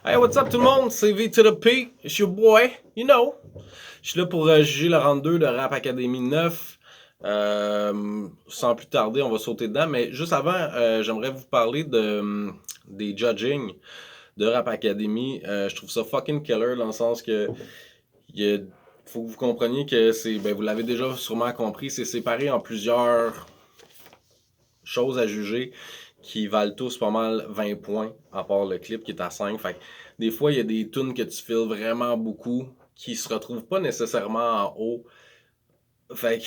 Hey, what's up tout le monde? C'est V to the P. It's your boy, you know. Je suis là pour juger le round 2 de Rap Academy 9. Sans plus tarder, on va sauter dedans. Mais juste avant, j'aimerais vous parler des judging de Rap Academy. Je trouve ça fucking killer dans le sens que faut que vous compreniez que vous l'avez déjà sûrement compris, c'est séparé en plusieurs choses à juger qui valent tous pas mal 20 points, à part le clip qui est à 5. Fait que des fois, il y a des tunes que tu files vraiment beaucoup qui se retrouvent pas nécessairement en haut. Fait que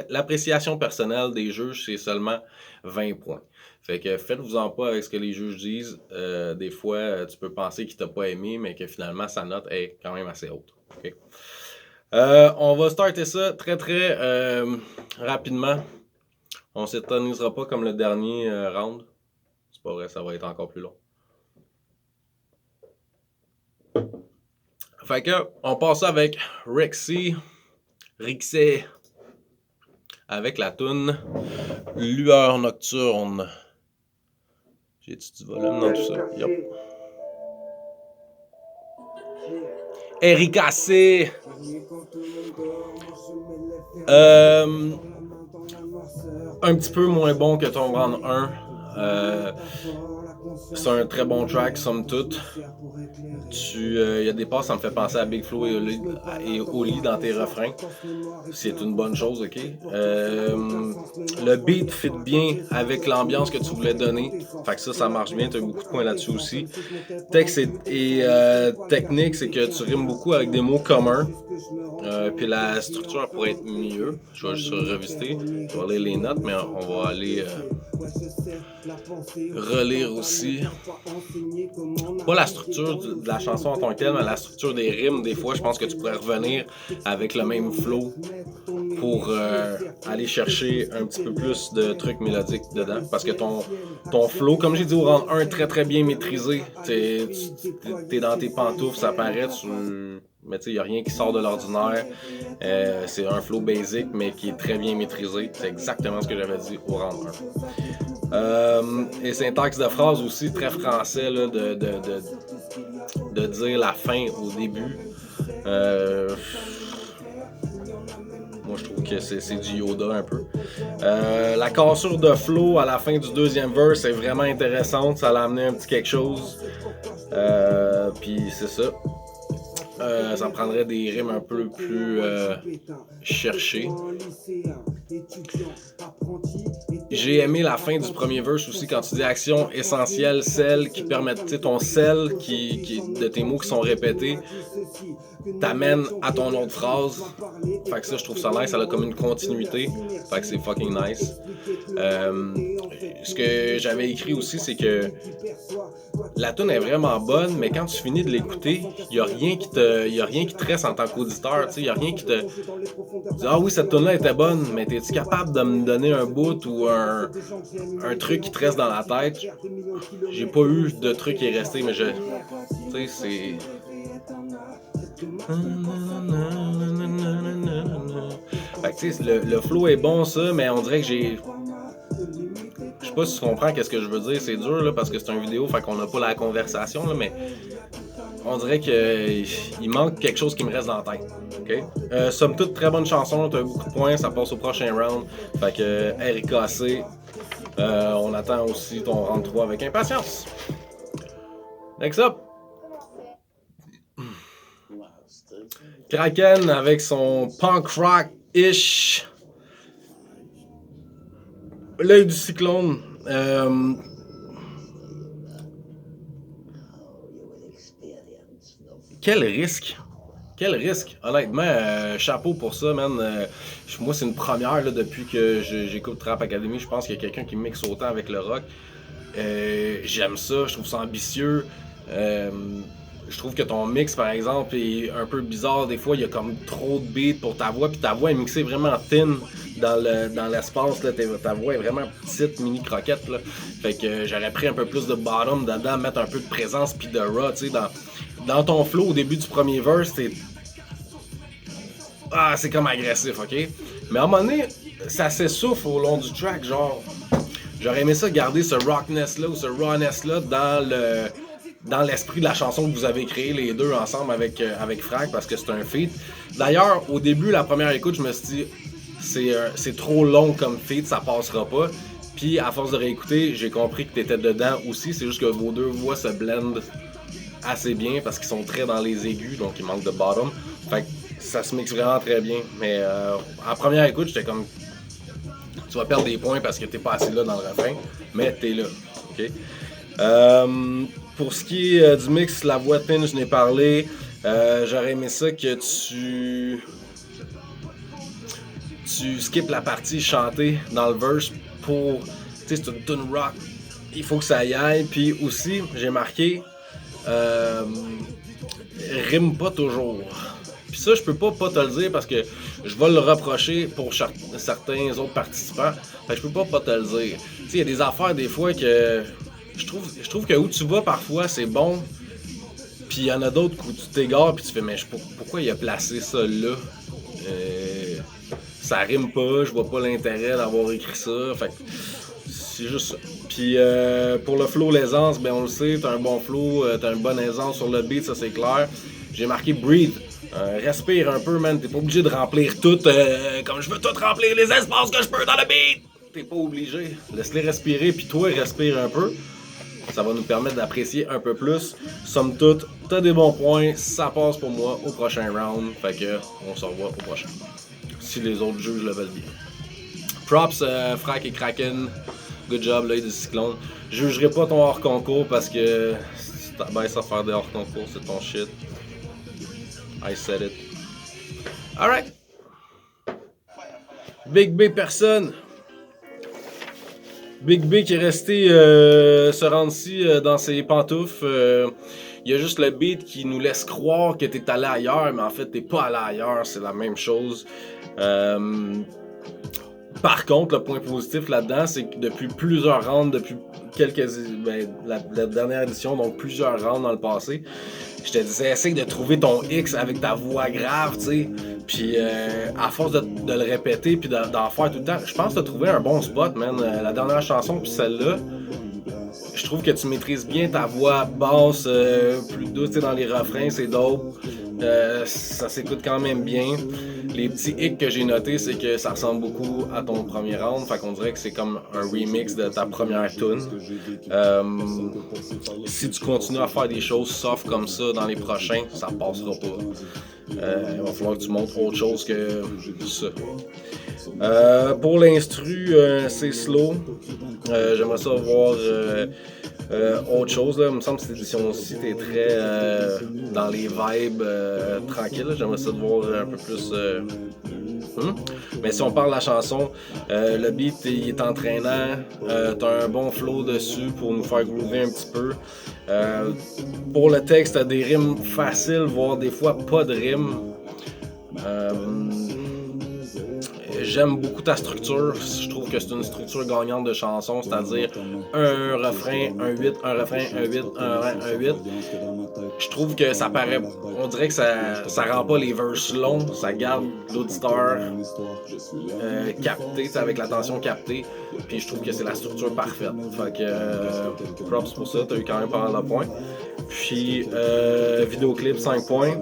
l'appréciation personnelle des juges, c'est seulement 20 points. Fait que faites-vous-en pas avec ce que les juges disent. Des fois, tu peux penser qu'ils t'ont pas aimé, mais que finalement, sa note est quand même assez haute. Okay? On va starter ça très rapidement. On s'éternisera pas comme le dernier round. C'est pas vrai, ça va être encore plus long. Fait que, on passe avec Rixie, avec la toune Lueur Nocturne. J'ai-tu du volume dans tout ça? Yep. Erika C. Un petit peu moins bon que ton round 1. C'est un très bon track, somme toute. Il y a des passes, ça me fait penser à Big Flo et Oli dans tes refrains. C'est une bonne chose, ok? Le beat fit bien avec l'ambiance que tu voulais donner. Fait que ça marche bien. Tu as beaucoup de points là-dessus aussi. Texte et technique, c'est que tu rimes beaucoup avec des mots communs. Puis la structure pourrait être mieux. Je vais juste revisiter. Je vais lire les notes, mais on va aller relire aussi. Pas la structure de la chanson en tant que telle, mais la structure des rimes. Des fois, je pense que tu pourrais revenir avec le même flow pour aller chercher un petit peu plus de trucs mélodiques dedans. Parce que ton flow, comme j'ai dit au round 1, est très bien maîtrisé. T'es dans tes pantoufles, ça paraît, mais tu sais, il n'y a rien qui sort de l'ordinaire. C'est un flow basic, mais qui est très bien maîtrisé. C'est exactement ce que j'avais dit au round 1. Et syntaxe de phrase aussi, très français, là, de dire la fin au début. Moi, je trouve que c'est du Yoda un peu. La cassure de flow à la fin du deuxième verse est vraiment intéressante. Ça l'a amené un petit quelque chose. Puis c'est ça. Ça prendrait des rimes un peu plus cherchées. J'ai aimé la fin du premier verse aussi quand tu dis action essentielle, celle qui permet, tu sais, ton celle de tes mots qui sont répétés t'amène à ton autre phrase. Fait que ça, je trouve ça nice, ça a comme une continuité. Fait que c'est fucking nice. Ce que j'avais écrit aussi, c'est que la tune est vraiment bonne, mais quand tu finis de l'écouter, il y a rien qui te reste en tant qu'auditeur, tu sais, il y a rien qui te dit ah oui, cette tune là était bonne, mais es-tu capable de me donner un bout ou un truc qui te reste dans la tête? J'ai pas eu de truc qui est resté, mais tu sais, c'est fait que tu sais, le flow est bon ça, mais on dirait que je sais pas si tu comprends qu'est-ce que je veux dire, c'est dur là parce que c'est une vidéo, fait qu'on n'a pas la conversation là, mais on dirait qu'il manque quelque chose qui me reste dans la tête. Okay? Somme toute, très bonne chanson, t'as beaucoup de points, ça passe au prochain round. Fait que Erika C, on attend aussi ton round 3 avec impatience. Next up. Kraken avec son punk rock-ish. L'œil du cyclone. Quel risque! Quel risque! Honnêtement, chapeau pour ça, man. Moi, c'est une première là, depuis que j'écoute Rap Academy. Je pense qu'il y a quelqu'un qui mixe autant avec le rock. J'aime ça, je trouve ça ambitieux. Je trouve que ton mix, par exemple, est un peu bizarre. Des fois, il y a comme trop de beats pour ta voix, puis ta voix est mixée vraiment thin dans l'espace. Là. Ta voix est vraiment petite, mini croquette. Là. Fait que j'aurais pris un peu plus de bottom dedans, mettre un peu de présence, puis de raw. Tu sais, dans ton flow, au début du premier verse, c'est comme agressif, ok? Mais à un moment donné, ça s'essouffle au long du track, genre... J'aurais aimé ça garder ce rockness-là ou ce rawness-là dans l'esprit de la chanson que vous avez créée les deux ensemble avec Frank parce que c'est un feat. D'ailleurs, au début, la première écoute, je me suis dit c'est trop long comme feat, ça passera pas. Puis à force de réécouter, j'ai compris que t'étais dedans aussi. C'est juste que vos deux voix se blendent assez bien parce qu'ils sont très dans les aigus, donc il manque de bottom. Fait que ça se mixe vraiment très bien. Mais en première écoute, j'étais comme tu vas perdre des points parce que t'es pas assez là dans le refrain, mais t'es là. Okay? Pour ce qui est du mix, la voix thin, je n'ai parlé. J'aurais aimé ça que tu skippes la partie chantée dans le verse pour. Tu sais, c'est une tune rock. Il faut que ça y aille. Puis aussi, j'ai marqué. Rime pas toujours. Puis ça, je peux pas te le dire parce que je vais le reprocher pour certains autres participants. Fait que je peux pas te le dire. Tu sais, il y a des affaires des fois que je trouve que où tu vas parfois, c'est bon. Puis il y en a d'autres où tu t'égares puis tu fais mais pourquoi il a placé ça là? Ça rime pas, je vois pas l'intérêt d'avoir écrit ça. Fait que c'est juste ça. Puis pour le flow, l'aisance, ben on le sait, t'as un bon flow, t'as une bonne aisance sur le beat, ça c'est clair. J'ai marqué breathe. Respire un peu, man. T'es pas obligé de remplir tout comme je veux tout remplir les espaces que je peux dans le beat. T'es pas obligé. Laisse-les respirer, puis toi, respire un peu. Ça va nous permettre d'apprécier un peu plus. Somme toute, t'as des bons points. Ça passe pour moi au prochain round. Fait que on se revoit au prochain. Si les autres juges le veulent bien. Props, Frack et Kraken. Good job, l'œil du cyclone. Je jugerai pas ton hors-concours parce que si tu t'abaisses à faire des hors-concours, c'est ton shit. I said it. Alright. Big B personne. Big B qui est resté se rendre ici dans ses pantoufles. Il y a juste le beat qui nous laisse croire que t'es allé ailleurs, mais en fait t'es pas allé ailleurs, c'est la même chose. Par contre, le point positif là-dedans, c'est que depuis plusieurs rounds, depuis la dernière édition, donc plusieurs rounds dans le passé, je te disais, essaye de trouver ton X avec ta voix grave, tu sais. Puis à force de le répéter puis d'en faire tout le temps, je pense que t'as trouvé un bon spot, man. La dernière chanson puis celle-là, je trouve que tu maîtrises bien ta voix basse, plus douce dans les refrains, c'est dope. Ça s'écoute quand même bien. Les petits hicks que j'ai notés, c'est que ça ressemble beaucoup à ton premier round. Fait qu'on dirait que c'est comme un remix de ta première tune. Si tu continues à faire des choses soft comme ça dans les prochains, ça passera pas. Il va falloir que tu montres autre chose que ça. Pour l'instru, c'est slow. J'aimerais ça voir autre chose. Là. Il me semble que cette édition-ci, t'es très dans les vibes tranquilles. J'aimerais ça te voir un peu plus. Mais si on parle de la chanson, le beat il est entraînant. T'as un bon flow dessus pour nous faire groover un petit peu. Pour le texte, t'as des rimes faciles, voire des fois pas de rimes. J'aime beaucoup ta structure. Je trouve que c'est une structure gagnante de chanson, c'est-à-dire un refrain, un 8, un refrain, un 8, un refrain, un 8. Je trouve que ça paraît. On dirait que ça rend pas les verses longs, ça garde l'auditeur capté, avec l'attention captée. Puis je trouve que c'est la structure parfaite. Fait que props pour ça, t'as eu quand même pas mal de points. Puis vidéoclip 5 points.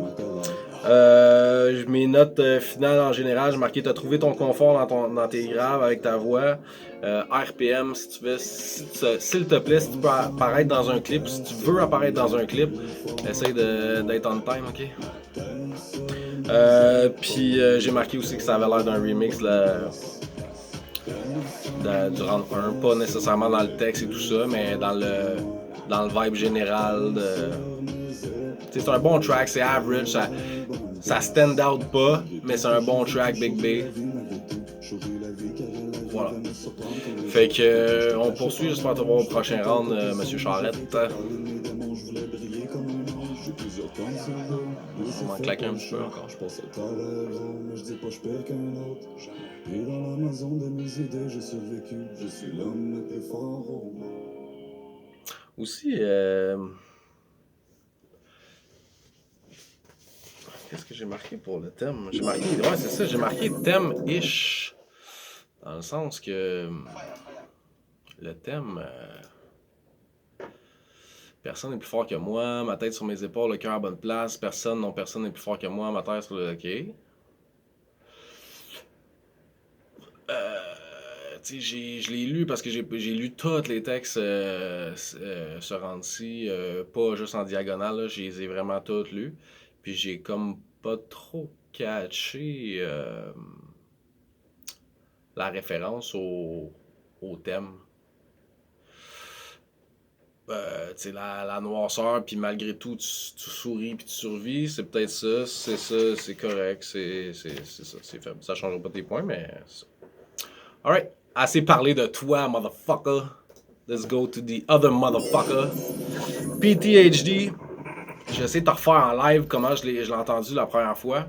Mes notes finales en général, j'ai marqué t'as trouvé ton confort dans tes graves avec ta voix. RPM, si tu veux, s'il te plaît, si tu peux apparaître dans un clip, si tu veux apparaître dans un clip, essaye d'être on time, ok? Puis j'ai marqué aussi que ça avait l'air d'un remix du round 1, pas nécessairement dans le texte et tout ça, mais dans le vibe général c'est un bon track, c'est average, ça stand out pas, mais c'est un bon track, Big B. Voilà. Fait que on poursuit, j'espère te voir au prochain round, Monsieur Charrette. On m'en claque un petit peu encore. Aussi, qu'est-ce que j'ai marqué pour le thème? Ouais, c'est ça, j'ai marqué thème-ish. Dans le sens que Le thème... personne n'est plus fort que moi, ma tête sur mes épaules, le cœur à bonne place, personne n'est plus fort que moi, ma tête sur le... OK. Je l'ai lu parce que j'ai lu tous les textes ce round-ci, pas juste en diagonale, là, je les ai vraiment tous lus. Puis j'ai comme pas trop catché la référence au thème. La noirceur, puis malgré tout, tu souris puis tu survis, c'est peut-être ça, c'est correct, c'est ça, c'est faible. Ça changera pas tes points, mais c'est ça. Alright, assez parlé de toi, motherfucker. Let's go to the other motherfucker. PTHD. Je vais essayer de te refaire en live comment je l'ai entendu la première fois.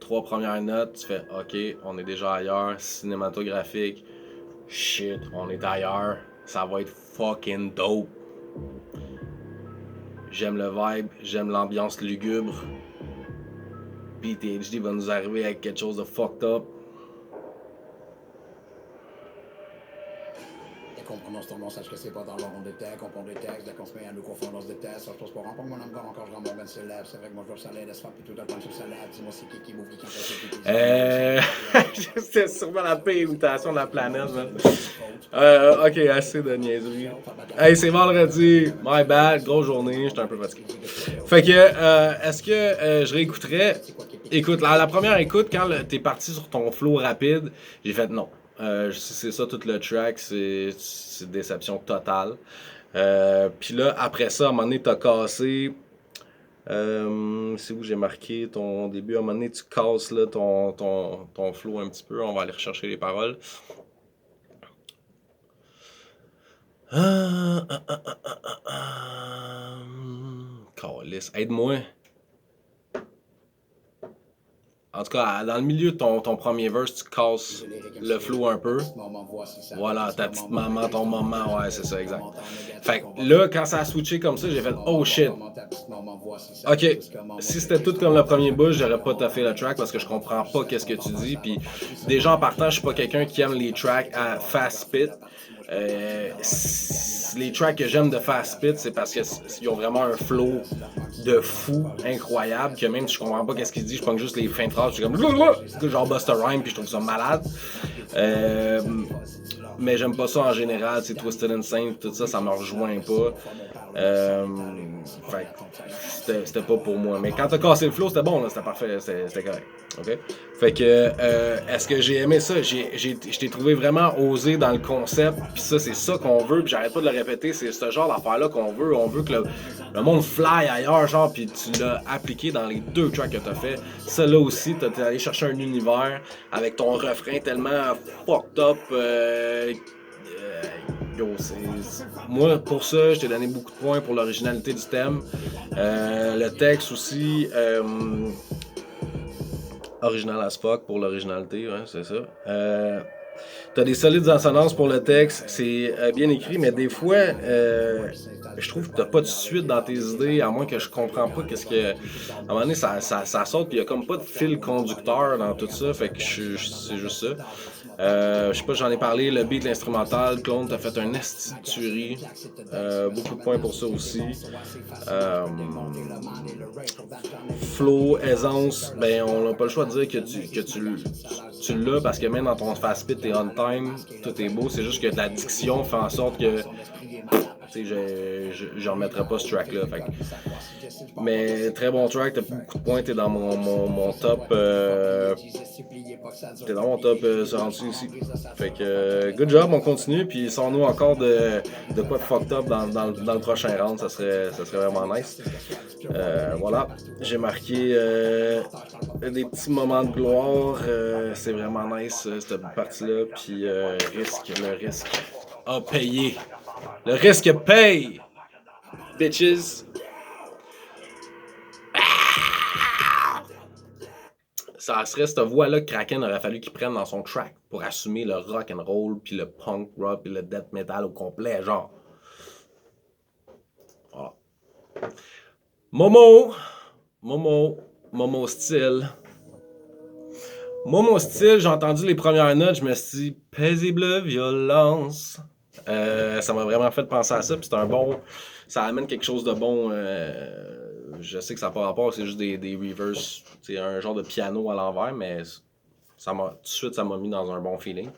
3 premières notes, tu fais OK, on est déjà ailleurs, cinématographique. Shit, on est ailleurs. Ça va être fucking dope. J'aime le vibe, j'aime l'ambiance lugubre. PTHD va nous arriver avec quelque chose de fucked up. Comprenons ce tournant, sache que c'est pas dans l'ordre de texte, on prend des textes, dès qu'on se met à nous confondre de tests, ça je pense pas remplir mon âme encore je remets ben c'est lèvres, c'est vrai que moi je veux ça l'aide, puis tout le temps sur sa lèvre, dis-moi c'est qui m'ouvre, qui c'est sûrement la pire imitation de la planète, man. Ok, assez de niaiserie. Hey, c'est vendredi, my bad, grosse journée, j'étais un peu fatigué. Fait que, est-ce que je réécouterais? Écoute, la première écoute, quand t'es parti sur ton flow rapide, j'ai fait non. C'est ça tout le track, c'est déception totale. Puis là, après ça, à un moment donné, t'as cassé. C'est où j'ai marqué ton début. À un moment donné, tu casses là, ton flow un petit peu. On va aller rechercher les paroles. Calice, aide-moi. En tout cas, dans le milieu de ton premier verse, tu casses le flow un peu. Voilà, ta petite maman, ton moment, ouais, c'est ça, exact. Fait que là, quand ça a switché comme ça, j'ai fait oh shit. Ok, si c'était tout comme le premier bout, j'aurais pas taffé le track parce que je comprends pas qu'est-ce que tu dis. Puis déjà en partant, je suis pas quelqu'un qui aime les tracks à fast spit. Les tracks que j'aime de fast spit, c'est parce qu'ils ont vraiment un flow de fou, incroyable, que même si je comprends pas qu'est-ce qu'il dit, je prends juste les fins de phrases, je suis comme genre Busta Rhymes, puis je trouve ça malade. Mais j'aime pas ça en général, c'est Twisted Insane, tout ça, ça me rejoint pas. Fait c'était pas pour moi. Mais quand t'as cassé le flow, c'était bon, là, c'était parfait, c'était correct. Okay? Fait que, est-ce que j'ai aimé ça? Je t'ai trouvé vraiment osé dans le concept, puis ça, c'est ça qu'on veut, puis j'arrête pas de le répéter, c'est ce genre d'affaire-là qu'on veut. On veut que le monde fly ailleurs, genre, puis tu l'as appliqué dans les 2 tracks que t'as fait. Ça, là aussi, t'es allé chercher un univers avec ton refrain tellement fucked up. Moi, pour ça, je t'ai donné beaucoup de points pour l'originalité du thème. Le texte aussi, original as fuck pour l'originalité, ouais, c'est ça. T'as des solides assonances pour le texte, c'est bien écrit, mais des fois, je trouve que t'as pas de suite dans tes idées, à moins que je comprends pas qu'est-ce que... À un moment donné, ça saute, puis il y a comme pas de fil conducteur dans tout ça, fait que c'est juste ça. Je sais pas, j'en ai parlé, le beat, l'instrumental, Clone, t'as fait un esti de tuerie. Beaucoup de points pour ça aussi. Flow, aisance, ben on n'a pas le choix de dire que tu l'as parce que même dans ton fast speed, t'es on time, tout est beau, c'est juste que la diction fait en sorte que je remettrai pas ce track là. Mais très bon track, t'as beaucoup de points, t'es dans mon top. T'es dans mon top se rendu ici. Fait que good job, on continue. Puis sans-nous encore de quoi de fucked up dans le prochain round, ça serait vraiment nice. Voilà, j'ai marqué des petits moments de gloire. C'est vraiment nice cette partie-là. Puis le risque a payé. Le risque paye, bitches. Ça serait cette voix-là que Kraken aurait fallu qu'il prenne dans son track pour assumer le rock and roll, puis le punk rock, puis le death metal au complet, genre. Voilà. Momo style. Moi, mon style, j'ai entendu les premières notes, je me suis dit paisible violence. Ça m'a vraiment fait penser à ça, puis c'est un bon. Ça amène quelque chose de bon. Je sais que ça n'a pas rapport, c'est juste des reverse, c'est un genre de piano à l'envers, mais tout de suite, ça m'a mis dans un bon feeling.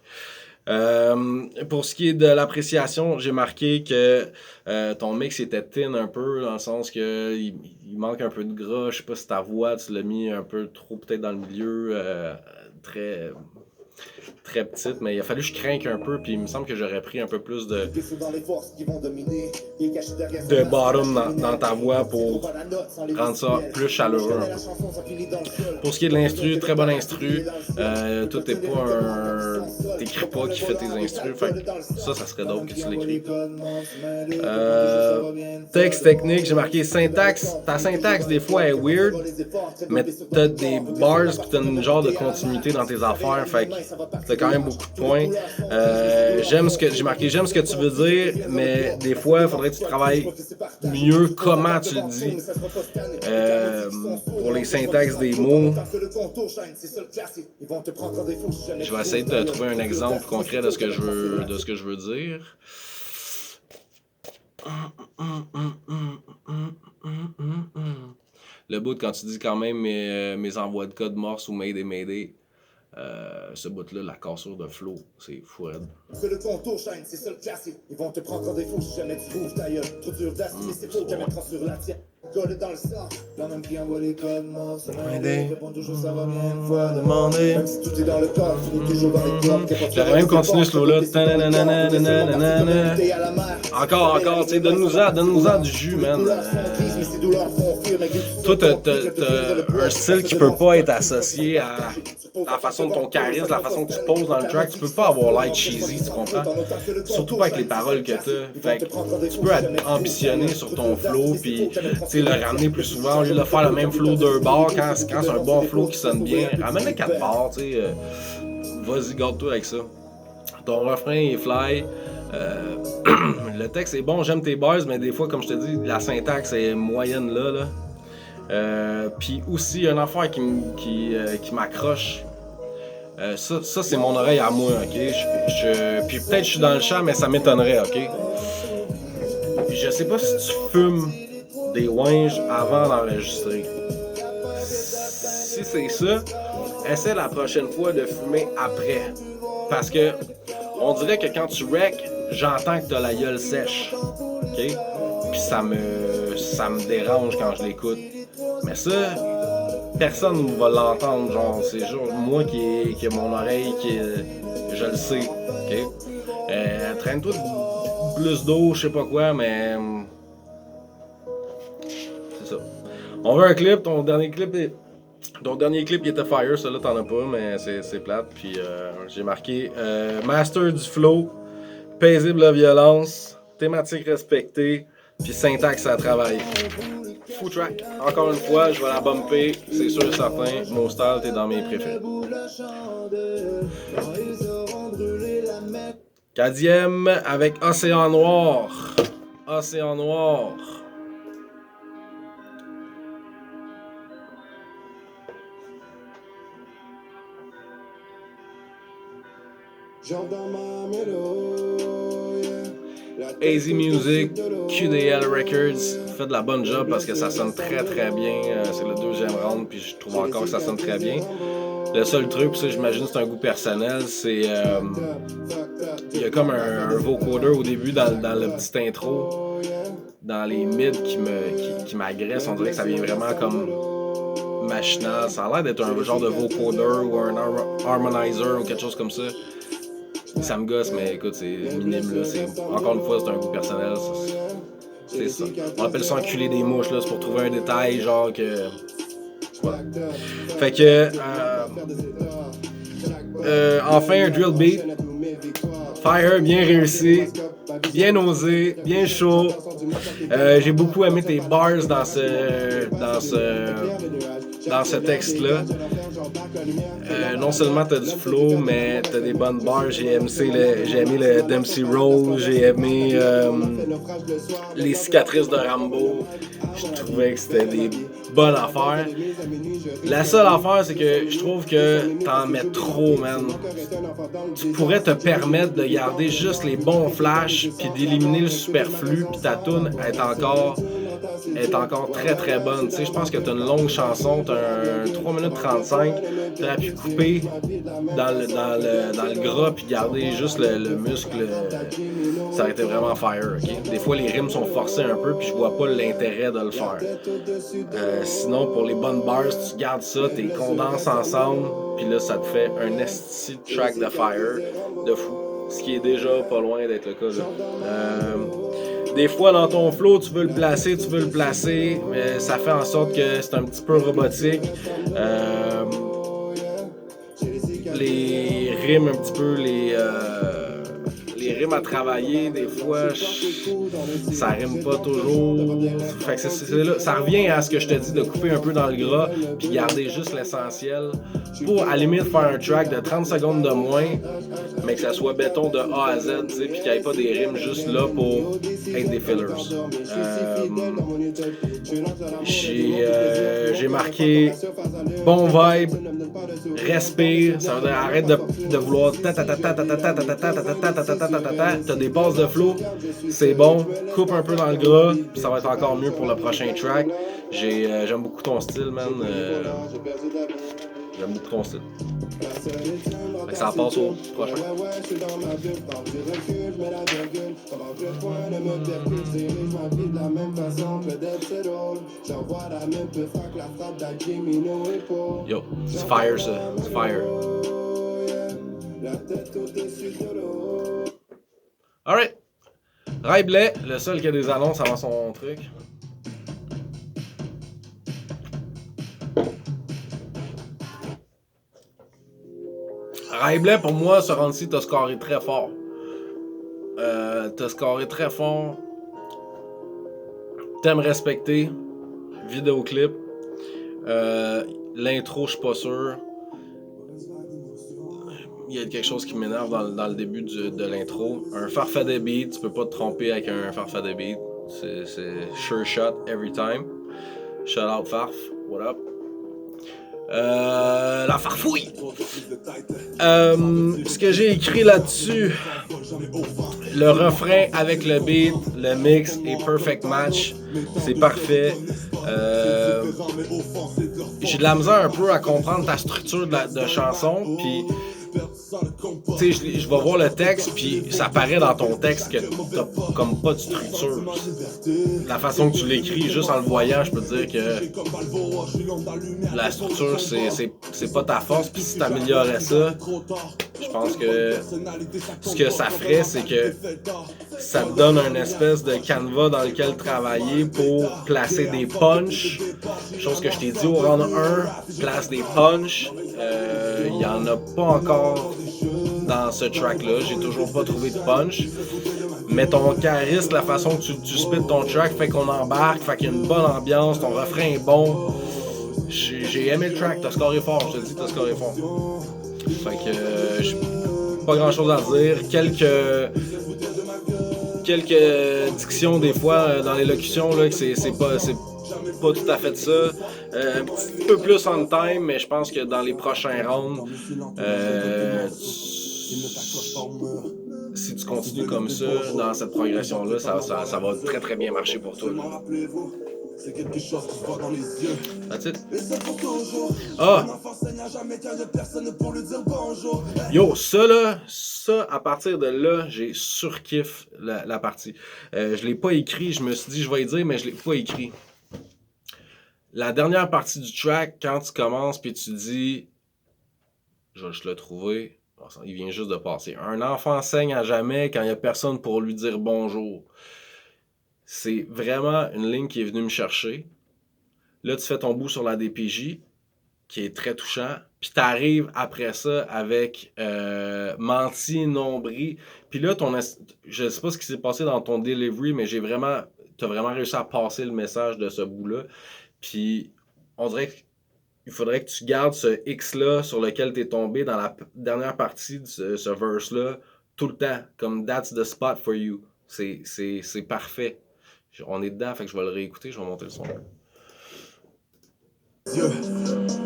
Pour ce qui est de l'appréciation, j'ai marqué que ton mix était thin un peu, dans le sens que il manque un peu de gras. Je sais pas si ta voix, tu l'as mis un peu trop peut-être dans le milieu, très, très petite, mais il a fallu que je craque un peu, puis il me semble que j'aurais pris un peu plus de bottom dans ta voix pour rendre ça plus chaleureux un peu. Pour ce qui est de l'instru, très bon instru. Toi, t'es pas un... T'écris pas qui fait tes instrus, fait ça serait d'autres que tu l'écris. Texte technique, j'ai marqué syntaxe. Ta syntaxe, des fois, est weird, mais t'as des bars pis t'as une genre de continuité dans tes affaires, fait que t'as quand même beaucoup de points. J'ai marqué j'aime ce que tu veux dire, mais des fois, il faudrait que tu travailles mieux comment tu le dis. Pour les syntaxes des mots, je vais essayer de trouver un exemple concret de ce que je veux dire. Le bout quand tu dis quand même mes envois de code morse ou Mayday. Ce bout-là, la cassure de flow, c'est fou raide. Fais le contour, shine, c'est ça le classique. Ils vont te prendre en défaut si jamais tu bouges ta gueule. Trop dur d'assister, c'est faux, jamais prendre sur la tienne. Colle dans le sang, la même qui envoie les codes morts. Ça répond toujours, ça va bien une fois demander. Même si tout est dans le corps, tu es toujours dans les corps. J'aurais même continué ce flow-là. Encore, tu sais, donne-nous-en du jus, man. Toi, t'as un style qui peut pas être associé à la façon de ton charisme, la façon que tu poses dans le track. Tu peux pas avoir l'air cheesy, tu comprends? Surtout pas avec les paroles que t'as. Fait que tu peux être ambitionné sur ton flow, puis le ramener plus souvent, au lieu de faire le même flow 2 bars, quand c'est un bon flow qui sonne bien, ramène le 4 bars, tu sais. Vas-y, garde-toi avec ça. Ton refrain est fly. Le texte est bon, j'aime tes bars, mais des fois, comme je te dis, la syntaxe est moyenne là. Puis aussi, une affaire qui m'accroche. Ça c'est mon oreille à moi, ok? Puis peut-être je suis dans le champ, mais ça m'étonnerait, ok? Je sais pas si tu fumes des ouinges avant d'enregistrer. Si c'est ça, essaie la prochaine fois de fumer après. Parce que on dirait que quand tu wreck, j'entends que t'as la gueule sèche. Ok? Puis ça me dérange quand je l'écoute. Mais ça, personne ne va l'entendre. Genre, c'est juste moi qui ai mon oreille, je le sais. Ok? Traîne-toi plus d'eau, je sais pas quoi, mais. C'est ça. On veut un clip, ton dernier clip il était fire, ça là t'en as pas, mais c'est plate. Puis j'ai marqué Master du flow, paisible la violence, thématique respectée, puis syntaxe à travailler. Fou track. Encore une fois, je vais la bumper, c'est sûr et certain. Mon style, t'es dans mes préférés. 4e avec Océan Noir. Océan Noir. AZ Music, QDL Records, fait de la bonne job parce que ça sonne très très bien. C'est le 2e round, puis je trouve encore que ça sonne très bien. Le seul truc, ça j'imagine c'est un goût personnel, c'est il y a comme un vocoder au début dans le petit intro, dans les mids qui m'agresse. On dirait que ça vient vraiment comme machinal. Ça a l'air d'être un genre de vocoder ou un harmonizer ou quelque chose comme ça. Ça me gosse, mais écoute, c'est minime là. Encore une fois, c'est un goût personnel. C'est ça. On appelle ça enculer des mouches, là. C'est pour trouver un détail, genre que. Voilà. Fait que. Enfin, un drill beat. Fire, bien réussi. Bien osé, bien chaud. J'ai beaucoup aimé tes bars dans dans ce texte-là. Non seulement t'as du flow, mais t'as des bonnes bars. J'ai aimé le Dempsey Roll, j'ai aimé les cicatrices de Rambo. Je trouvais que c'était des bonnes affaires. La seule affaire, c'est que je trouve que t'en mets trop, man. Tu pourrais te permettre de garder juste les bons flashs, puis d'éliminer le superflu, puis ta toune est encore très très bonne. Tu sais, je pense que t'as une longue chanson, t'as un 3 minutes 35, t'aurais pu couper dans le gras puis garder juste le muscle. Ça aurait été vraiment fire, ok? Des fois les rimes sont forcées un peu puis je vois pas l'intérêt de le faire. Sinon pour les bonnes bars, tu gardes ça, t'es condenses ensemble, puis là ça te fait un esti de track de fire de fou. Ce qui est déjà pas loin d'être le cas là. Des fois, dans ton flow, tu veux le placer, mais ça fait en sorte que c'est un petit peu robotique. Les rimes un petit peu, les rimes à travailler, des fois, ça rime pas toujours. Fait que là, ça revient à ce que je te dis de couper un peu dans le gras puis garder juste l'essentiel pour, à la limite, faire un track de 30 secondes de moins, mais que ça soit béton de A à Z, tu sais, puis qu'il n'y ait pas des rimes juste là pour être des fillers. J'ai marqué bon vibe, respire, ça veut dire arrête de vouloir t'as des passes de flow, c'est bon, coupe un peu dans le gras, puis ça va être encore mieux pour le prochain track. J'aime beaucoup ton style, man. J'aime beaucoup ton style. Fait que ça passe au prochain. Yo, c'est fire ça, c'est fire. Alright. Ray Blais, le seul qui a des annonces avant son truc. Ray Blais, pour moi, ce round-ci, t'as scoré très fort. T'aimes respecter. Vidéoclip. L'intro, je suis pas sûr. Il y a quelque chose qui m'énerve dans le début de l'intro. Un farfadet beat, tu peux pas te tromper avec un farfadet beat. C'est sure shot every time. Shout out Farf, what up? La farfouille! Ce que j'ai écrit là-dessus, le refrain avec le beat, le mix et perfect match, c'est parfait. J'ai de la misère un peu à comprendre ta structure de chanson, puis tu sais, je vais voir le texte, puis ça paraît dans ton texte que t'as comme pas de structure. La façon que tu l'écris, juste en le voyant, je peux te dire que la structure, c'est pas ta force, puis si t'améliorais ça, je pense que ce que ça ferait, c'est que ça te donne un espèce de canevas dans lequel travailler pour placer des punchs. Chose que je t'ai dit au round 1, place des punchs. Il n'y en a pas encore dans ce track-là. J'ai toujours pas trouvé de punch. Mais ton charisme, la façon que tu spits ton track fait qu'on embarque, fait qu'il y a une bonne ambiance, ton refrain est bon. J'ai aimé le track, t'as scoré fort, je te dis, t'as scoré fort. Fait que pas grand chose à dire. Quelques dictions des fois dans l'élocution là, que c'est pas tout à fait ça. Un petit peu plus on time, mais je pense que dans les prochains rounds, si tu continues comme ça, dans cette progression-là, ça va très très bien marcher pour toi. C'est quelque chose qui se voit dans les yeux. That's it. Ah! Yo, ça, à partir de là, j'ai surkiff la partie. Je l'ai pas écrit, je me suis dit je vais y dire, mais je l'ai pas écrit. La dernière partie du track, quand tu commences puis tu dis, je vais juste le trouver, il vient juste de passer. Un enfant saigne à jamais quand il n'y a personne pour lui dire bonjour. C'est vraiment une ligne qui est venue me chercher. Là, tu fais ton bout sur la DPJ, qui est très touchant. Puis t'arrives après ça avec menti, nombril. Puis là, je sais pas ce qui s'est passé dans ton delivery, mais t'as vraiment réussi à passer le message de ce bout-là. Puis on dirait que il faudrait que tu gardes ce X-là sur lequel tu es tombé dans la dernière partie de ce verse-là tout le temps. Comme that's the spot for you. C'est parfait. On est dedans, fait que je vais le réécouter, je vais monter le son.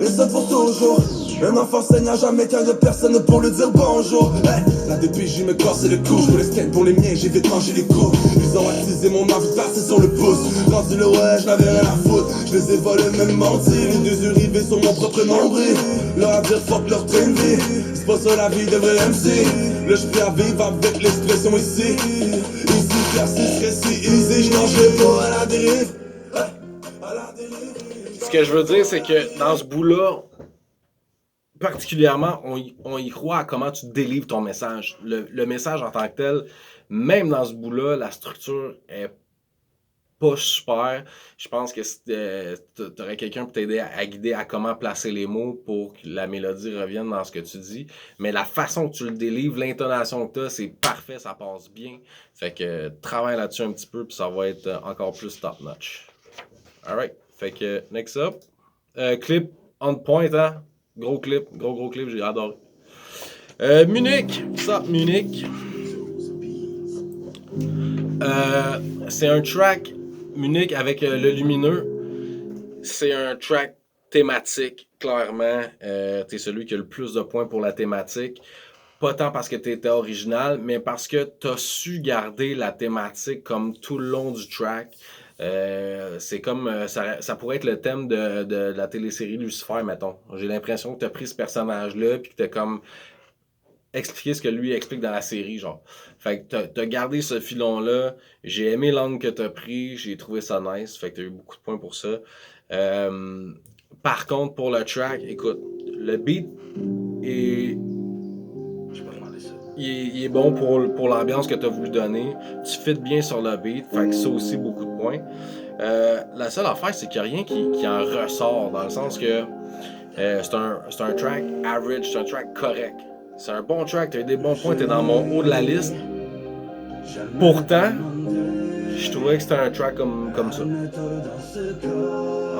Et ça pour toujours. Un enfant saigne à jamais car y'a personne pour lui dire bonjour. Hey, la DPJ me corse le cou. Je voulais scan pour les miens, j'ai vite mangé les coups. Ils ont attisé mon envie de passer sur le pouce. Rendu le ouais, je n'avais rien à foutre. Je les ai volés, même menti. Les deux yeux rivés sur mon propre nombril. Leur à dire fuck leur train de vie. C'est pas ça la vie de vrai MC. Là je à vivre avec l'expression ici. Ici, car si serait si easy. Je n'en pas à la dérive. À la dérive. Ce que je veux dire, c'est que dans ce bout-là, particulièrement, on y croit à comment tu délivres ton message. Le message en tant que tel, même dans ce bout-là, la structure est pas super. Je pense que tu aurais quelqu'un pour t'aider à guider à comment placer les mots pour que la mélodie revienne dans ce que tu dis. Mais la façon que tu le délivres, l'intonation que tu as, c'est parfait, ça passe bien. Fait que travaille là-dessus un petit peu, puis ça va être encore plus top-notch. Alright. Fait que, next up, clip on point, hein? Gros clip, gros clip, j'ai adoré. Munich, ça, Munich. C'est un track, Munich avec le lumineux. C'est un track thématique, clairement. T'es celui qui a le plus de points pour la thématique. Pas tant parce que t'étais original, mais parce que t'as su garder la thématique comme tout le long du track. C'est comme ça pourrait être le thème de la télésérie Lucifer, mettons. J'ai l'impression que tu as pris ce personnage-là puis que tu as comme expliqué ce que lui explique dans la série, genre. Fait que tu as gardé ce filon-là. J'ai aimé l'angle que tu as pris, j'ai trouvé ça nice. Fait que tu as eu beaucoup de points pour ça. Par contre, pour le track, écoute, le beat est. Il est bon pour l'ambiance que tu as voulu donner. Tu fites bien sur le beat, fait que ça aussi, beaucoup de points. La seule affaire, c'est qu'il n'y a rien qui en ressort, dans le sens que c'est un track average, c'est un track correct. C'est un bon track, tu as eu des bons points, tu es dans mon haut de la liste. Pourtant, je trouvais que c'était un track comme ça.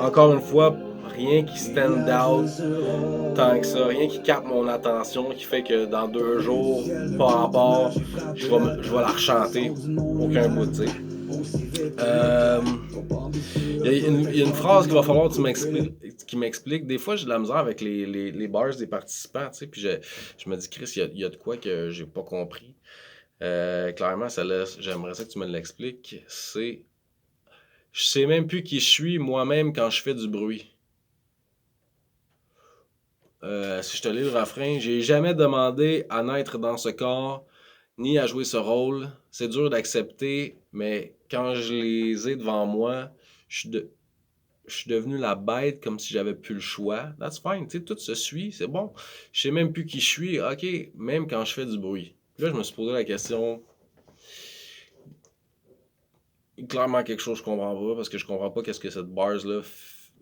Encore une fois, rien qui stand out tant que ça, rien qui capte mon attention, qui fait que dans 2 jours, par rapport, je vais la rechanter. Aucun bout, tu sais. Il y a une phrase qu'il va falloir qui m'explique. Des fois, j'ai de la misère avec les bars des participants, tu sais, puis je me dis, Chris, il y a de quoi que j'ai pas compris. Clairement, j'aimerais ça que tu me l'expliques. C'est... Je sais même plus qui je suis moi-même quand je fais du bruit. Si je te lis le refrain, j'ai jamais demandé à naître dans ce corps, ni à jouer ce rôle. C'est dur d'accepter, mais quand je les ai devant moi, je suis devenu la bête comme si j'avais plus le choix. That's fine, tu sais, tout se suit, c'est bon. Je sais même plus qui je suis, ok, même quand je fais du bruit. Puis là, je me suis posé la question. Clairement quelque chose que je comprends pas, parce que je comprends pas qu'est-ce que cette bars-là,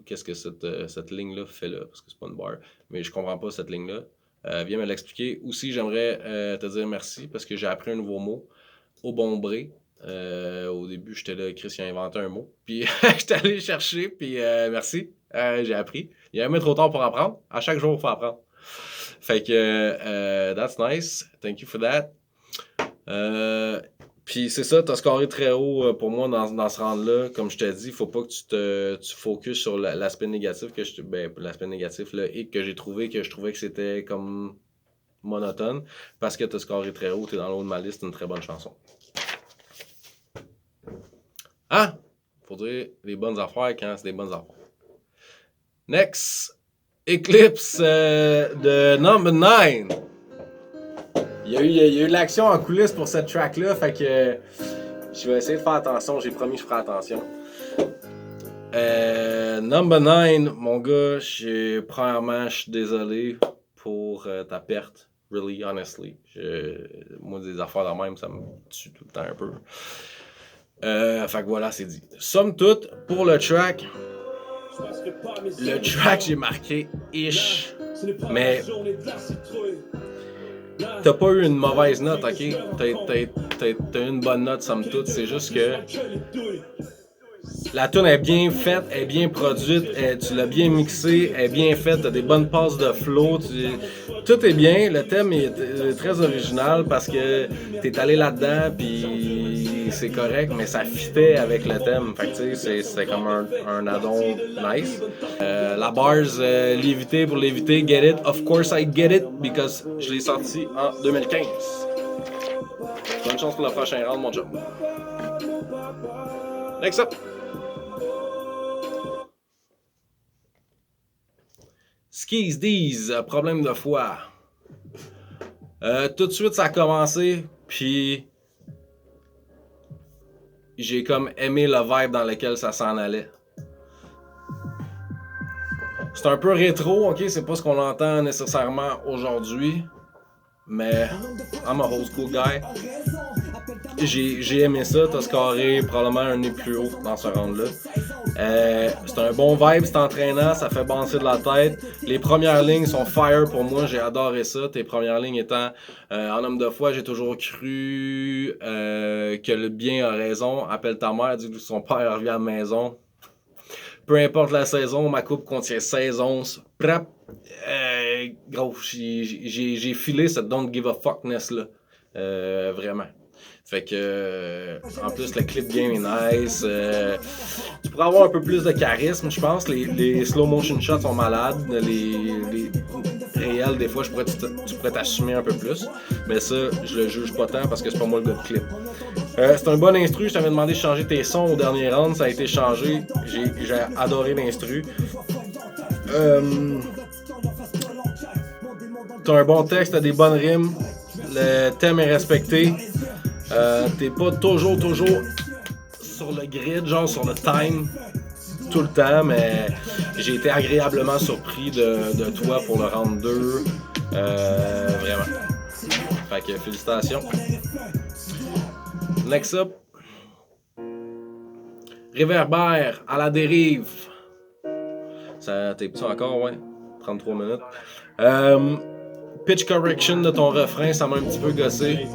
qu'est-ce que cette ligne-là fait là, parce que c'est pas une bar, mais je comprends pas cette ligne-là. Viens me l'expliquer. Aussi, j'aimerais te dire merci, parce que j'ai appris un nouveau mot, obombré. Au début, j'étais là, Chris, il a inventé un mot, puis j'étais allé chercher, puis merci, j'ai appris. Il n'y a jamais trop tard pour apprendre, à chaque jour, il faut apprendre. Fait que, that's nice, thank you for that. Puis c'est ça, t'as scoré très haut pour moi dans ce round-là. Comme je t'ai dit, faut pas que tu focuses sur l'aspect négatif l'aspect négatif, le hic que j'ai trouvé, que je trouvais que c'était comme monotone. Parce que t'as scoré très haut, t'es dans le haut de ma liste, c'est une très bonne chanson. Ah! Faut dire les bonnes affaires quand c'est des bonnes affaires. Next! Eclipse de Number 9. Il y a eu de l'action en coulisses pour cette track-là, fait que je vais essayer de faire attention. J'ai promis que je ferai attention. Number 9, mon gars, premièrement, je suis désolé pour ta perte. Really, honestly. Moi, des affaires de même, ça me tue tout le temps un peu. Fait que voilà, c'est dit. Somme toute, pour le track, j'ai marqué ish, mais t'as pas eu une mauvaise note, ok? T'as eu une bonne note, somme toute. C'est juste que La tune est bien faite, elle est bien produite, tu l'as bien mixé, elle est bien faite, t'as des bonnes passes de flow, tout est bien, le thème est très original parce que t'es allé là-dedans puis c'est correct, mais ça fitait avec le thème, fait que tu sais, c'est comme un add-on nice. La bars, l'éviter pour l'éviter, get it, of course I get it, because je l'ai sorti en 2015. Bonne chance pour le prochain round, mon job. Next up! Skis Deez, problème de foie. Tout de suite, ça a commencé, puis j'ai comme aimé le vibe dans lequel ça s'en allait. C'est un peu rétro, ok, c'est pas ce qu'on entend nécessairement aujourd'hui, mais I'm a old school guy. J'ai aimé ça, t'as scoré probablement un nez plus haut dans ce round-là. C'est un bon vibe, c'est entraînant, ça fait bouncer de la tête. Les premières lignes sont fire pour moi, j'ai adoré ça. Tes premières lignes étant en homme de foi, j'ai toujours cru que le bien a raison. Appelle ta mère, dis que son père revient à la maison. Peu importe la saison, ma coupe contient 16 onces. Gros, j'ai filé cette don't give a fuckness là. Vraiment. Fait que, en plus, le clip game est nice. Tu pourrais avoir un peu plus de charisme, je pense. Les slow motion shots sont malades. Les réels, des fois, tu pourrais t'assumer un peu plus. Mais ça, je le juge pas tant parce que c'est pas moi le gars de clip. C'est un bon instru. Je t'avais demandé de changer tes sons au dernier round. Ça a été changé. J'ai adoré l'instru. T'as un bon texte, t'as des bonnes rimes. Le thème est respecté. T'es pas toujours sur le grid, genre sur le time tout le temps, mais j'ai été agréablement surpris de toi pour le round 2. Vraiment. Fait que félicitations. Next up. Réverbère à la dérive. Ça t'es petit encore, ouais. 33 minutes. Pitch correction de ton refrain, ça m'a un petit peu gossé.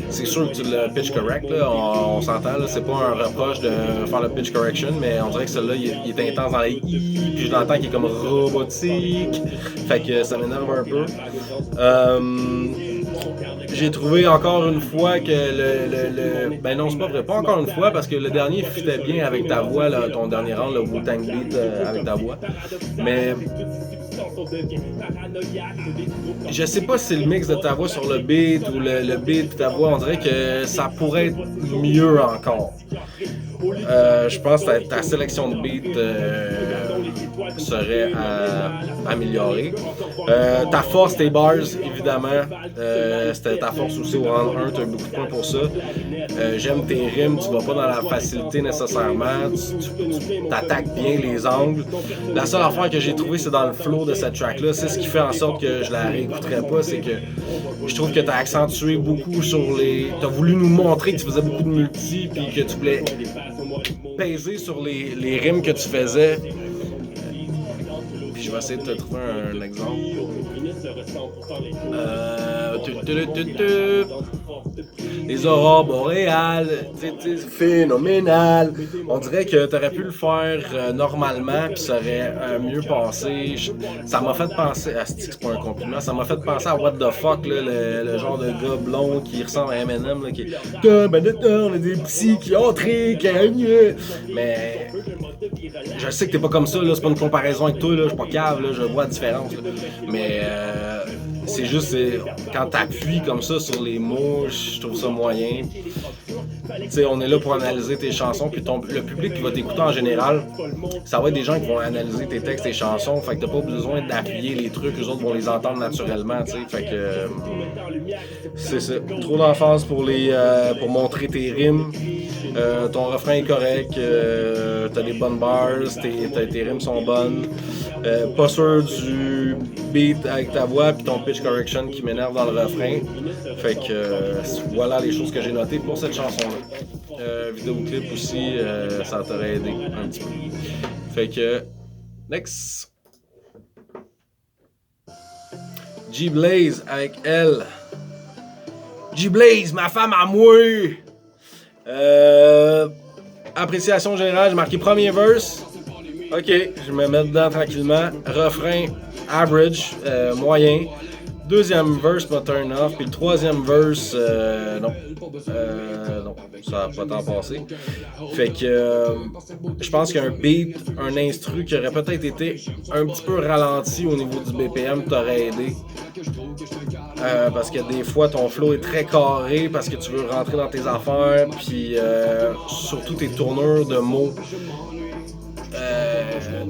C'est sûr que tu le pitch correct, là, on s'entend, là, c'est pas un reproche de faire le pitch correction, mais on dirait que celui-là, il est intense dans les i, puis je l'entends qu'il est comme robotique, fait que ça m'énerve un peu. J'ai trouvé encore une fois que ben non, c'est pas vrai, pas encore une fois, parce que le dernier fitait bien avec ta voix, là, ton dernier round, le Wu-Tang Beat avec ta voix. Mais je sais pas si c'est le mix de ta voix sur le beat ou le beat de ta voix, on dirait que ça pourrait être mieux encore. Je pense que ta sélection de beats serait améliorée. Ta force, tes bars, évidemment, c'était ta force aussi au round 1, tu as eu beaucoup de points pour ça. J'aime tes rimes, tu vas pas dans la facilité nécessairement, tu attaques bien les angles. La seule affaire que j'ai trouvée, c'est dans le flow de cette track-là. C'est ce qui fait en sorte que je la réécouterai pas, c'est que je trouve que tu as accentué beaucoup sur les... Tu as voulu nous montrer que tu faisais beaucoup de multi, puis que tu voulais peser sur les rimes que tu faisais. Puis je vais essayer de te trouver un exemple. Les aurores boréales, phénoménal. On dirait que tu aurais pu le faire normalement, puis ça aurait mieux passé. Ça m'a fait penser, c'est pas un compliment, ça m'a fait penser à What the Fuck, là, le genre de gars blond qui ressemble à Eminem, là, qui est on est des petits qui ont mais je sais que t'es pas comme ça, là, c'est pas une comparaison avec toi, là, je suis pas cave, là, je vois la différence. Là. Mais c'est juste quand t'appuies comme ça sur les mots, je trouve ça moyen. T'sais, on est là pour analyser tes chansons, puis le public qui va t'écouter en général, ça va être des gens qui vont analyser tes textes, tes chansons, fait que t'as pas besoin d'appuyer les trucs, les autres vont les entendre naturellement, t'sais, fait que c'est ça. Trop d'emphase pour montrer tes rimes. Ton refrain est correct, t'as des bonnes bars, tes rimes sont bonnes. Pas sûr du beat avec ta voix puis ton pitch correction qui m'énerve dans le refrain. Fait que voilà les choses que j'ai notées pour cette chanson-là. Vidéoclip aussi, ça t'aurait aidé un petit peu. Fait que, next. G-Blaze avec elle. G-Blaze, ma femme à moi! Appréciation générale, j'ai marqué premier verse. Ok, je me mets dedans tranquillement. Refrain, average, moyen. Deuxième verse m'a turn off. Puis le troisième verse, non. Non, ça n'a pas tant passé. Fait que je pense qu'un beat, un instru qui aurait peut-être été un petit peu ralenti au niveau du BPM t'aurait aidé. Parce que des fois ton flow est très carré parce que tu veux rentrer dans tes affaires, puis surtout tes tournures de mots.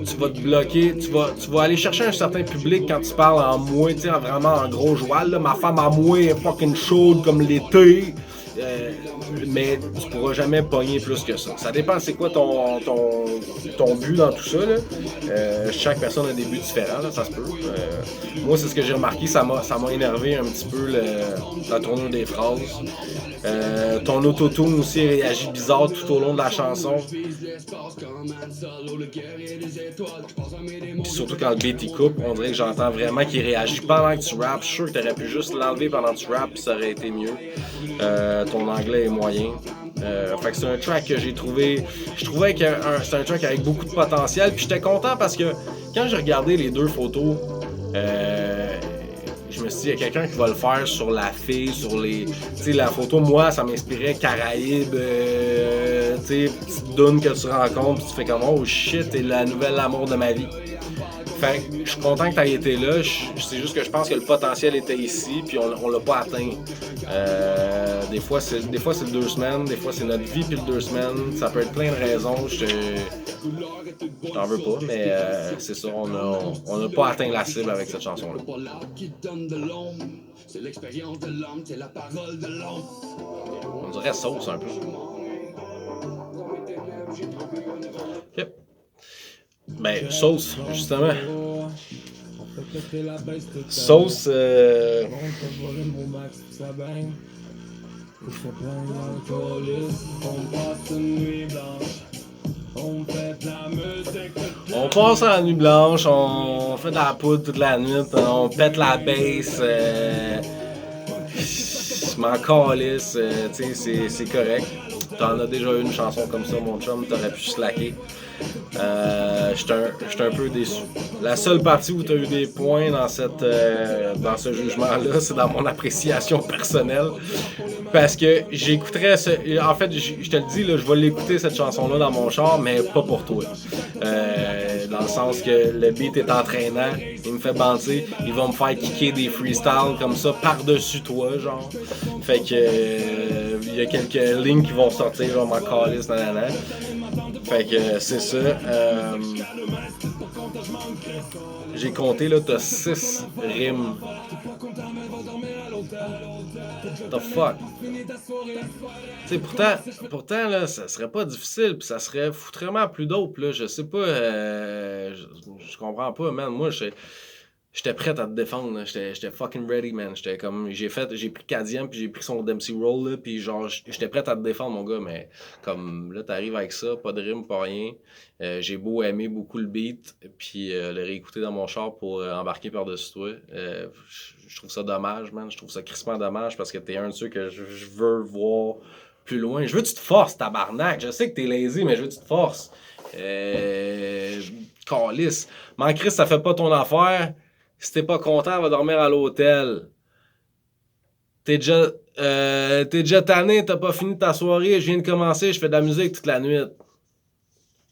Tu vas te bloquer, tu vas aller chercher un certain public quand tu parles en moi, tu sais, vraiment en gros joual. Là, ma femme à moi est fucking chaude comme l'été. Mais tu pourras jamais pogner plus que ça. Ça dépend c'est quoi ton but dans tout ça. Là. Chaque personne a des buts différents, là, ça se peut. Moi, c'est ce que j'ai remarqué, ça m'a énervé un petit peu la tournure des phrases. Ton autotune aussi réagit bizarre tout au long de la chanson. Puis surtout quand le beat il coupe, on dirait que j'entends vraiment qu'il réagit pendant que tu rappes. Je suis sûr que t'aurais pu juste l'enlever pendant que tu rappes, ça aurait été mieux. Ton anglais est moyen. Fait que c'est un track que j'ai trouvé. Je trouvais que c'est un track avec beaucoup de potentiel. Puis j'étais content parce que quand j'ai regardé les deux photos, je me suis dit, il y a quelqu'un qui va le faire sur la fille, sur les. Tu sais, la photo, moi, ça m'inspirait Caraïbes, tu sais, petite doune que tu rencontres, puis tu fais comme, oh shit, t'es la nouvelle amour de ma vie. Fait que je suis content que tu aies été là. C'est juste que je pense que le potentiel était ici, puis on l'a pas atteint. Des fois, c'est 2 semaines, des fois, c'est notre vie, puis le 2 semaines. Ça peut être plein de raisons. Je t'en veux pas, mais c'est ça, on a pas atteint la cible avec cette chanson-là. On dirait sauce un peu. Yep. Ben, sauce, justement. Sauce, on passe à la nuit blanche, on fait de la poudre toute la nuit, on pète la bass, je m'en calisse, tu sais, c'est correct. T'en as déjà eu une chanson comme ça, mon chum, t'aurais pu slacker. J'étais un peu déçu. La seule partie où tu as eu des points dans dans ce jugement-là, c'est dans mon appréciation personnelle. Parce que j'écouterais en fait, je te le dis, là, je vais l'écouter cette chanson-là dans mon char, mais pas pour toi. Dans le sens que le beat est entraînant, il me fait banter, il va me faire kicker des freestyles comme ça par-dessus toi, genre. Fait que il y a quelques lignes qui vont sortir, genre ma calice, nanana. Fait que c'est ça. J'ai compté, là, t'as 6 rimes. The fuck? Tu sais, pourtant, là, ça serait pas difficile, pis ça serait foutrement plus dope, là. Je sais pas, je comprends pas, man. Moi, j'étais prêt à te défendre, là. J'étais fucking ready, man. J'étais comme, j'ai pris Cadium, puis j'ai pris son Dempsey Roll, là, puis genre, j'étais prêt à te défendre, mon gars, mais comme, là, t'arrives avec ça, pas de rime, pas rien. J'ai beau aimer beaucoup le beat, puis le réécouter dans mon char pour embarquer par-dessus toi. Je trouve ça dommage, man. Je trouve ça crissement dommage, parce que t'es un de ceux que je veux voir plus loin. Je veux que tu te forces, tabarnak. Je sais que t'es lazy, mais je veux que tu te forces. Calice. Man, Chris, ça fait pas ton affaire. Si t'es pas content, va dormir à l'hôtel. T'es déjà tanné, t'as pas fini ta soirée, je viens de commencer, je fais de la musique toute la nuit.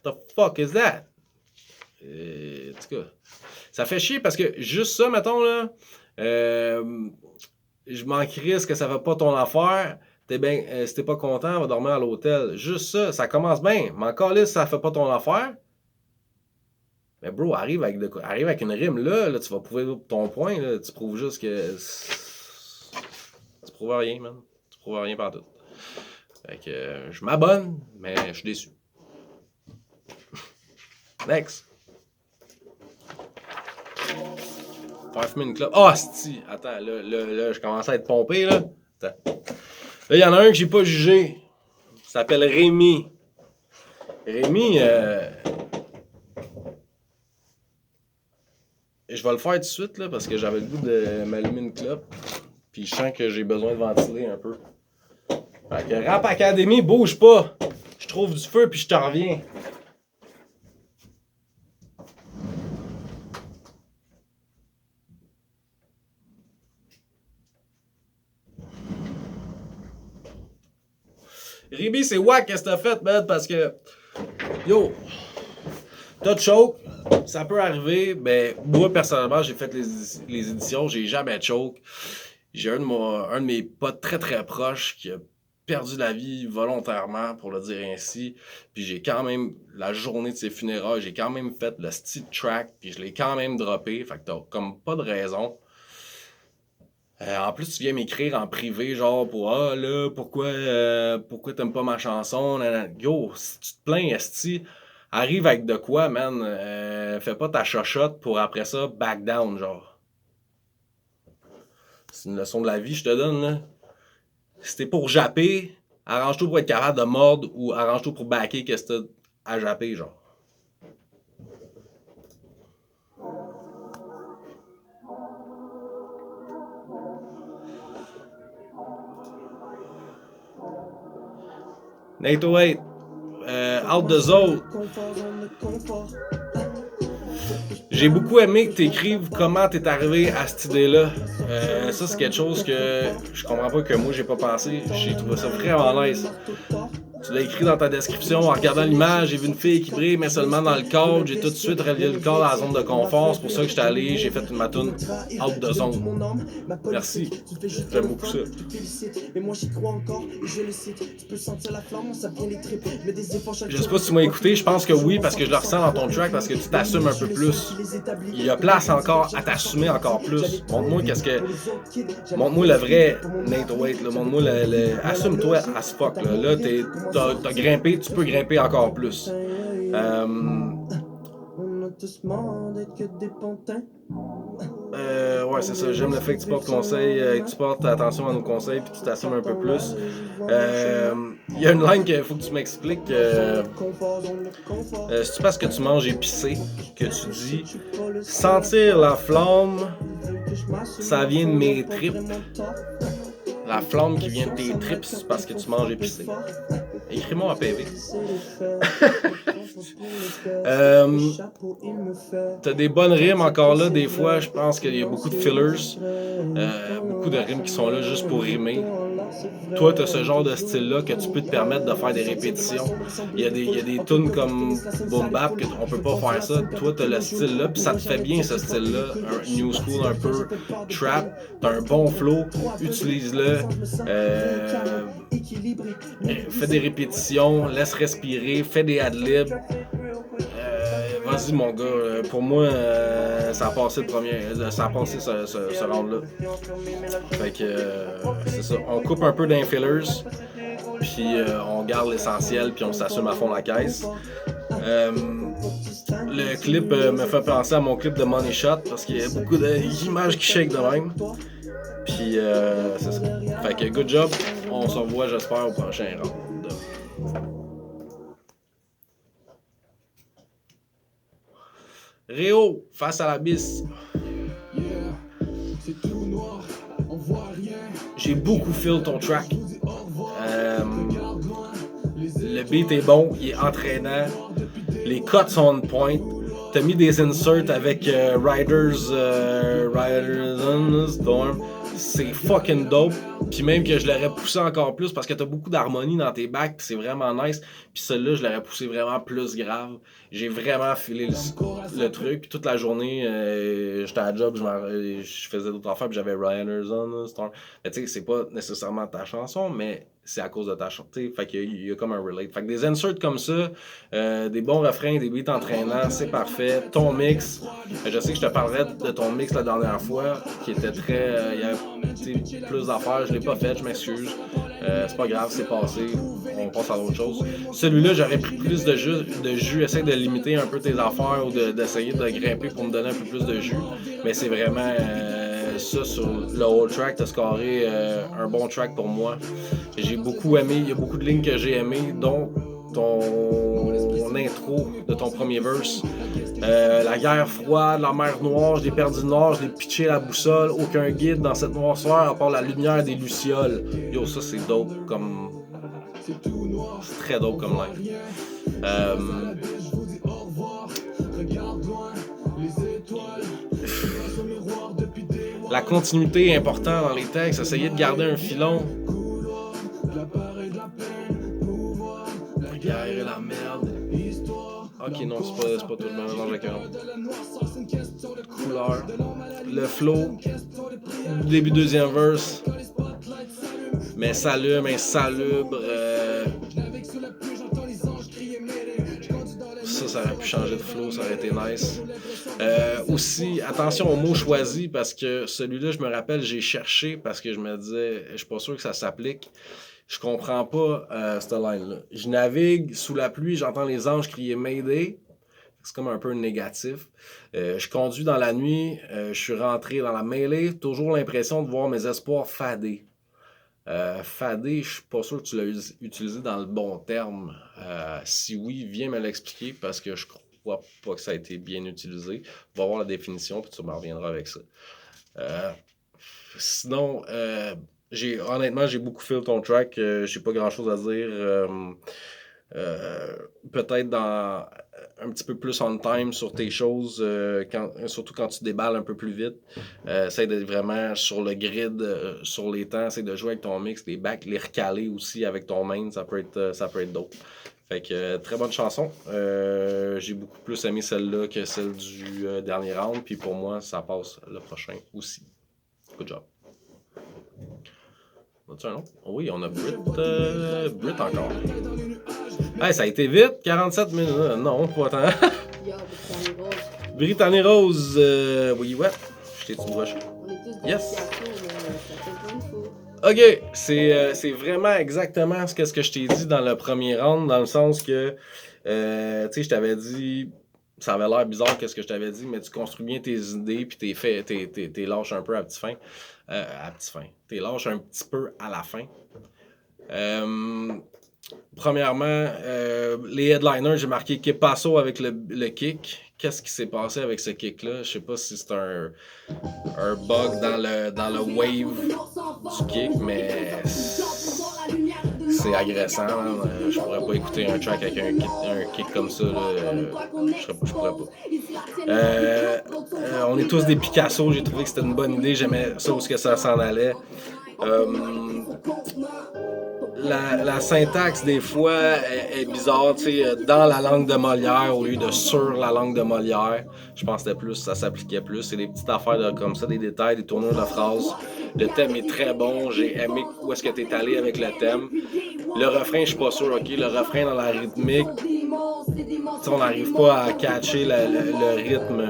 The fuck is that? En tout cas, ça fait chier parce que juste ça, mettons, là, je m'en crisse que ça fait pas ton affaire. Si t'es pas content, va dormir à l'hôtel. Juste ça commence bien. Mais encore là, si ça fait pas ton affaire. Mais bro, arrive avec une rime là, tu vas prouver ton point, là, tu prouves juste que tu prouves rien, man. Tu prouves rien partout. Fait que je m'abonne, mais je suis déçu. Next. 5 minutes club. Oh, c'ti! Attends, là, je commence à être pompé, là. Attends. Là, il y en a un que j'ai pas jugé. Il s'appelle Rémi. Rémi, je vais le faire tout de suite, là, parce que j'avais le goût de m'allumer une clope. Puis je sens que j'ai besoin de ventiler un peu. Fait que Rap Academy, bouge pas. Je trouve du feu puis je t'en reviens. Ribi, c'est wack qu'est-ce que t'as fait, man, parce que yo, t'as de choke, ça peut arriver, mais moi personnellement j'ai fait les éditions, j'ai jamais de choke. J'ai un de mes potes très très proches qui a perdu la vie volontairement, pour le dire ainsi. Puis j'ai quand même, la journée de ses funérailles, j'ai quand même fait le style track, puis je l'ai quand même droppé. Fait que t'as comme pas de raison. En plus, tu viens m'écrire en privé, genre pour ah là, pourquoi t'aimes pas ma chanson? Nanana. Yo, si tu te plains, esti, arrive avec de quoi, man? Fais pas ta chochotte pour après ça, back down, genre. C'est une leçon de la vie, je te donne, là. Si t'es pour japper, arrange-toi pour être capable de mordre ou arrange-toi pour backer qu'est-ce que t'as à japper, genre. Nate 08, out the zone. J'ai beaucoup aimé que tu écrives comment t'es arrivé à cette idée-là. Ça, c'est quelque chose que je comprends pas que moi j'ai pas pensé. J'ai trouvé ça vraiment nice. Tu l'as écrit dans ta description en regardant l'image, j'ai vu une fille qui brille, mais seulement dans le cadre. J'ai tout de suite relié le cadre à la zone de confort. C'est pour ça que j'étais allé, j'ai fait ma tune out de zone. Merci. J'aime beaucoup ça. Je sais pas si tu m'as écouté, je pense que oui, parce que je le ressens dans ton track, parce que tu t'assumes un peu plus. Il y a place encore à t'assumer encore plus. Montre-moi montre-moi le vrai Nate 08, là. Montre-moi assume-toi as fuck, là. Là, t'as grimpé, tu peux grimper encore plus. Ouais, c'est ça. J'aime le fait que tu portes conseil, que tu portes attention à nos conseils, puis tu t'assumes un peu plus. Il y a une ligne qu'il faut que tu m'expliques. C'est parce que tu manges épicé que tu dis sentir la flamme, ça vient de mes tripes. La flamme qui vient de tes tripes, c'est parce que tu manges épicé. Écris-moi en PV. T'as des bonnes rimes encore là, des fois, je pense qu'il y a beaucoup de fillers. Beaucoup de rimes qui sont là juste pour rimer. Toi, t'as ce genre de style-là que tu peux te permettre de faire des répétitions. Il y a des tunes comme Boom Bap qu'on peut pas faire ça. Toi, t'as le style-là, puis ça te fait bien ce style-là. Un new school un peu trap. T'as un bon flow, utilise-le. Fais des répétitions, laisse respirer, fais des ad-libs. Vas-y mon gars, pour moi ça a passé ça a passé ce round-là. Fait que c'est ça, on coupe un peu d'infillers, puis on garde l'essentiel, puis on s'assume à fond la caisse. Le clip me fait penser à mon clip de Money Shot, parce qu'il y a beaucoup d'images qui shake de même. Puis c'est ça. Fait que good job, on se revoit j'espère au prochain round. Réo, face à la bise. J'ai beaucoup feel ton track. Le beat est bon, il est entraînant. Les cuts sont on point. T'as mis des inserts avec Riders on the Storm. C'est fucking dope. Puis même que je l'aurais poussé encore plus parce que t'as beaucoup d'harmonie dans tes backs, puis c'est vraiment nice. Puis celle-là, je l'aurais poussé vraiment plus grave. J'ai vraiment filé le truc. Puis toute la journée, j'étais à la job, je faisais d'autres affaires, puis j'avais Riders on the Storm. Mais tu sais, c'est pas nécessairement ta chanson, mais c'est à cause de ta chanson. Fait qu'il y a comme un relate. Fait que des inserts comme ça, des bons refrains, des beats entraînants, c'est parfait. Ton mix, je sais que je te parlerai de ton mix la dernière fois, qui était très... il y avait plus d'affaires, je l'ai pas fait, je m'excuse. C'est pas grave, c'est passé. On passe à d'autres choses. Celui-là, j'aurais pris plus de jus. Essaye de limiter un peu tes affaires ou d'essayer de grimper pour me donner un peu plus de jus. Mais c'est vraiment... ça sur le whole track, t'as scoré un bon track pour moi. J'ai beaucoup aimé, il y a beaucoup de lignes que j'ai aimées, dont ton intro de ton premier verse. La guerre froide, la mer noire, je l'ai perdu noir, je l'ai pitché la boussole, aucun guide dans cette noirceur à part la lumière des lucioles. Yo, ça c'est dope comme C'est très dope comme live. La continuité est importante dans les textes. Essayez de garder un filon. La guerre et la merde. Ok, non, c'est pas tout le même mélange avec un autre. Couleur. Le flow. Début deuxième verse. Mais s'allume, insalubre. Ça aurait pu changer de flow, ça aurait été nice. Aussi, attention aux mots choisis parce que celui-là, je me rappelle, j'ai cherché parce que je me disais, je suis pas sûr que ça s'applique. Je comprends pas cette line-là. Je navigue sous la pluie, j'entends les anges crier Mayday. C'est comme un peu négatif. Je conduis dans la nuit, je suis rentré dans la mêlée, toujours l'impression de voir mes espoirs fader. Fader, je suis pas sûr que tu l'as utilisé dans le bon terme. Si oui, viens me l'expliquer parce que je crois pas que ça a été bien utilisé. On va voir la définition puis tu me reviendras avec ça. Sinon, honnêtement, j'ai beaucoup feel ton track. J'ai pas grand chose à dire. Peut-être dans un petit peu plus on time sur tes choses, surtout quand tu déballes un peu plus vite. Essaye d'être vraiment sur le grid, sur les temps. Essaye de jouer avec ton mix, les backs, les recaler aussi avec ton main. Ça peut être dope. Fait que très bonne chanson. J'ai beaucoup plus aimé celle-là que celle du dernier round. Puis pour moi, ça passe le prochain aussi. Good job. As-tu un autre? Oh oui, on a Brit encore. Hey, ça a été vite, 47 minutes. Non, pas tant. Brittany Rose, oui, ouais. Je t'ai-tu broché? Yes. Ok, c'est vraiment exactement ce que je t'ai dit dans le premier round, dans le sens que, tu sais, je t'avais dit, ça avait l'air bizarre qu'est-ce que je t'avais dit, mais tu construis bien tes idées puis t'es lâche un peu à petite fin. T'es lâche un petit peu à la fin. Premièrement, les headliners, j'ai marqué Que Paso avec le kick. Qu'est-ce qui s'est passé avec ce kick-là? Je sais pas si c'est un bug dans le wave du kick, mais c'est agressant. Hein? Je pourrais pas écouter un track avec un kick comme ça. Je pourrais pas. On est tous des Picasso. J'ai trouvé que c'était une bonne idée. J'aimais ça où que ça s'en allait. La syntaxe, des fois, est bizarre, tu sais, dans la langue de Molière au lieu de sur la langue de Molière. Je pense que ça s'appliquait plus. C'est des petites affaires comme ça, des détails, des tournures de phrases. Le thème est très bon. J'ai aimé où est-ce que tu es allé avec le thème. Le refrain, je suis pas sûr, ok? Le refrain dans la rythmique, on n'arrive pas à catcher le rythme.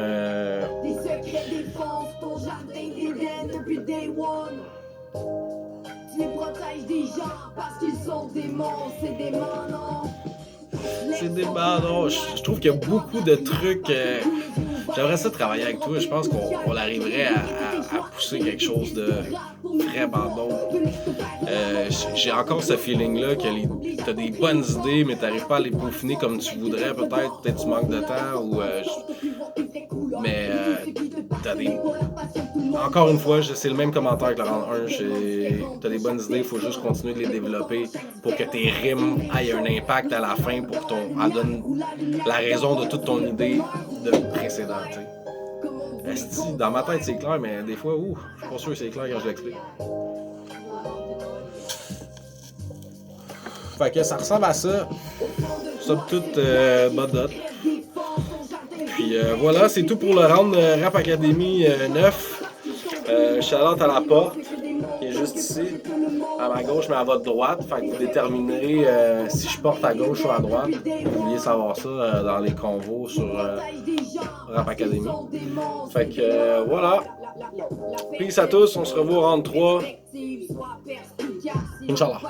C'est des ballons. Je trouve qu'il y a beaucoup de trucs. J'aimerais ça travailler avec toi. Je pense qu'on arriverait à pousser quelque chose de vraiment bon. J'ai encore ce feeling-là que t'as des bonnes idées, mais t'arrives pas à les peaufiner comme tu voudrais. Peut-être tu manques de temps ou. Mais t'as des. Encore une fois, c'est le même commentaire que le round 1. T'as des bonnes idées, il faut juste continuer de les développer pour que tes rimes aient un impact à la fin, pour qu'elle donne la raison de toute ton idée précédente. Esti, dans ma tête c'est clair, mais des fois, je suis pas sûr que c'est clair quand je l'explique. Fait que ça ressemble à ça. Somme toute, Bodot. Puis voilà, c'est tout pour le round de Rap Academy 9. Shout-out à la porte, qui est juste ici, à ma gauche, mais à votre droite. Fait que vous déterminerez si je porte à gauche ou à droite. Vous vouliez savoir ça dans les convos sur Rap Academy. Fait que voilà. Peace à tous, on se revoit au round 3. Inch'Allah.